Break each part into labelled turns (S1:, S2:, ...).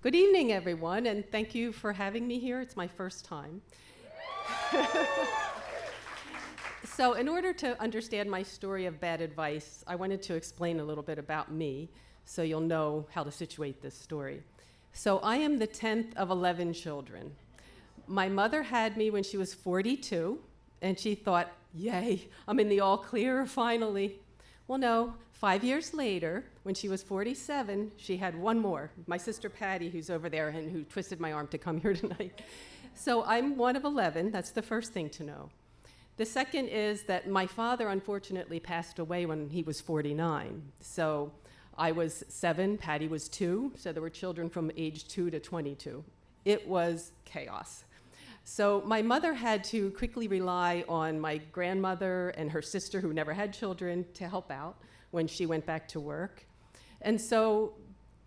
S1: Good evening, everyone, and thank you for having me here. It's my first time. So in order to understand my story of bad advice, I wanted to explain a little bit about me so you'll know how to situate this story. So I am the 10th of 11 children. My mother had me when she was 42, and she thought, yay, I'm in the all clear finally. Well, no, 5 years later, when she was 47, she had one more, my sister Patty, who's over there and who twisted my arm to come here tonight. So I'm one of 11. That's the first thing to know. The second is that my father, unfortunately, passed away when he was 49. So I was 7, Patty was 2, so there were children from age 2 to 22. It was chaos. So my mother had to quickly rely on my grandmother and her sister, who never had children, to help out when she went back to work. And so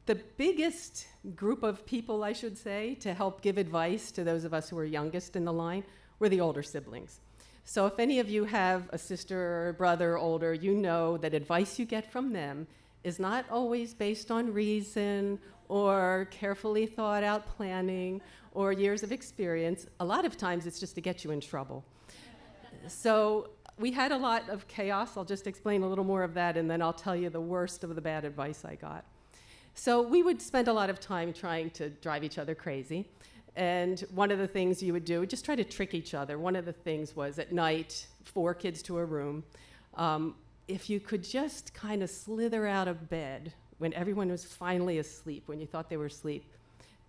S1: the biggest group of people, I should say, to help give advice to those of us who were youngest in the line were the older siblings. So if any of you have a sister or a brother older, you know that advice you get from them is not always based on reason or carefully thought out planning or years of experience. A lot of times it's just to get you in trouble. So we had a lot of chaos. I'll just explain a little more of that, and then I'll tell you the worst of the bad advice I got. So we would spend a lot of time trying to drive each other crazy. And one of the things you would do, just try to trick each other. One of the things was at night, 4 kids to a room. If you could just kind of slither out of bed when everyone was finally asleep, when you thought they were asleep,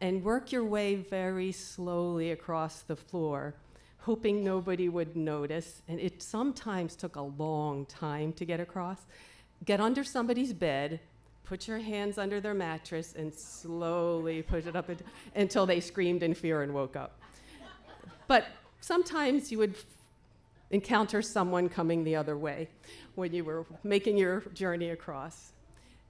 S1: and work your way very slowly across the floor, hoping nobody would notice. And it sometimes took a long time to get across. Get under somebody's bed, put your hands under their mattress, and slowly push it up until they screamed in fear and woke up. But sometimes you would encounter someone coming the other way when you were making your journey across.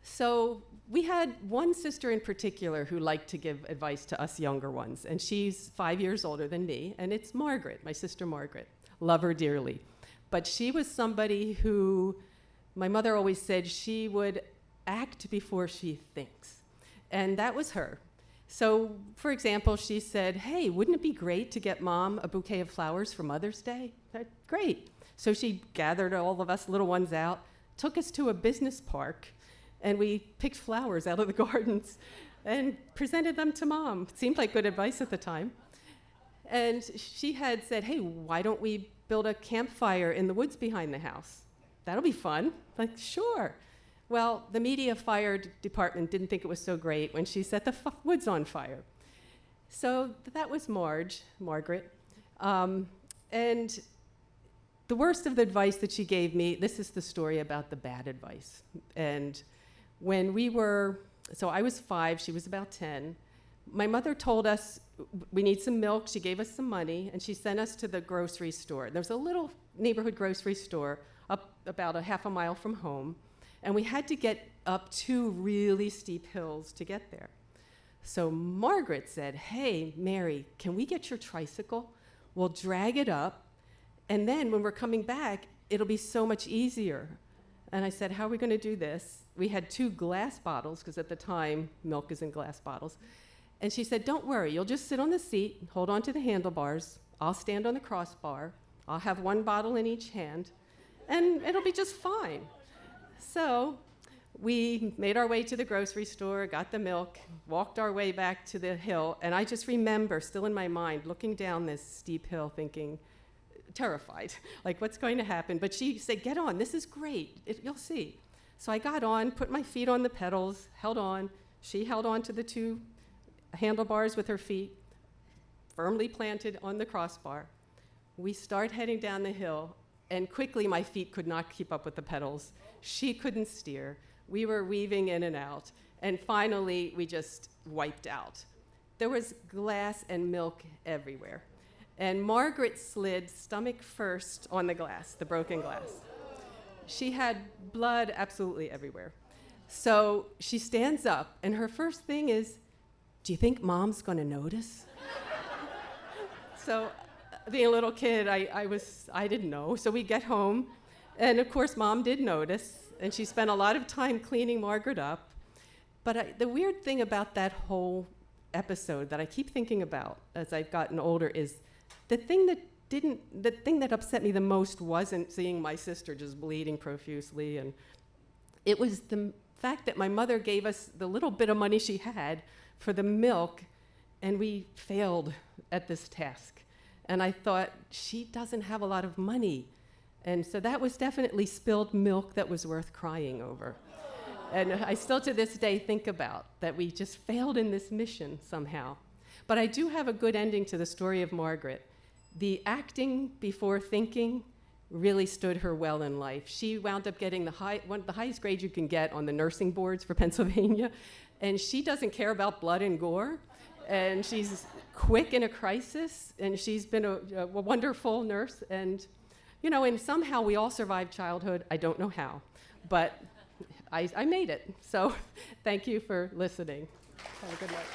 S1: So we had one sister in particular who liked to give advice to us younger ones, and she's 5 years older than me, and it's Margaret, my sister Margaret. Love her dearly. But she was somebody who, my mother always said, she would act before she thinks. And that was her. So, for example, she said, hey, wouldn't it be great to get Mom a bouquet of flowers for Mother's Day? Great. So she gathered all of us little ones out, took us to a business park, and we picked flowers out of the gardens and presented them to Mom. It seemed like good advice at the time. And she had said, hey, why don't we build a campfire in the woods behind the house? That'll be fun. Like, sure. Well, the media fire department didn't think it was so great when she set the woods on fire. So that was Margaret. And the worst of the advice that she gave me, this is the story about the bad advice. And when so I was 5, she was about 10. My mother told us we need some milk. She gave us some money, and she sent us to the grocery store. There was a little neighborhood grocery store up about a half a mile from home. And we had to get up 2 really steep hills to get there. So Margaret said, hey, Mary, can we get your tricycle? We'll drag it up, and then when we're coming back, it'll be so much easier. And I said, how are we going to do this? We had 2 glass bottles, because at the time, milk is in glass bottles. And she said, don't worry, you'll just sit on the seat, hold on to the handlebars, I'll stand on the crossbar, I'll have 1 bottle in each hand, and it'll be just fine. So we made our way to the grocery store, got the milk, walked our way back to the hill, and I just remember, still in my mind, looking down this steep hill thinking, terrified, like what's going to happen? But she said, get on, this is great, you'll see. So I got on, put my feet on the pedals, held on. She held on to the 2 handlebars with her feet, firmly planted on the crossbar. We start heading down the hill, and quickly my feet could not keep up with the pedals. She couldn't steer. We were weaving in and out. And finally, we just wiped out. There was glass and milk everywhere. And Margaret slid stomach first on the glass, the broken glass. She had blood absolutely everywhere. So she stands up, and her first thing is, do you think Mom's gonna notice? So being a little kid, I didn't know. So we get home, and of course, Mom did notice, and she spent a lot of time cleaning Margaret up. But the weird thing about that whole episode that I keep thinking about as I've gotten older is the thing that upset me the most wasn't seeing my sister just bleeding profusely, and it was the fact that my mother gave us the little bit of money she had for the milk, and we failed at this task. And I thought, she doesn't have a lot of money. And so that was definitely spilled milk that was worth crying over. And I still to this day think about that we just failed in this mission somehow. But I do have a good ending to the story of Margaret. The acting before thinking really stood her well in life. She wound up getting the highest grade you can get on the nursing boards for Pennsylvania, and she doesn't care about blood and gore, and she's quick in a crisis, and she's been a wonderful nurse, and and somehow we all survived childhood. I don't know how, but I made it. So thank you for listening. Have a good night.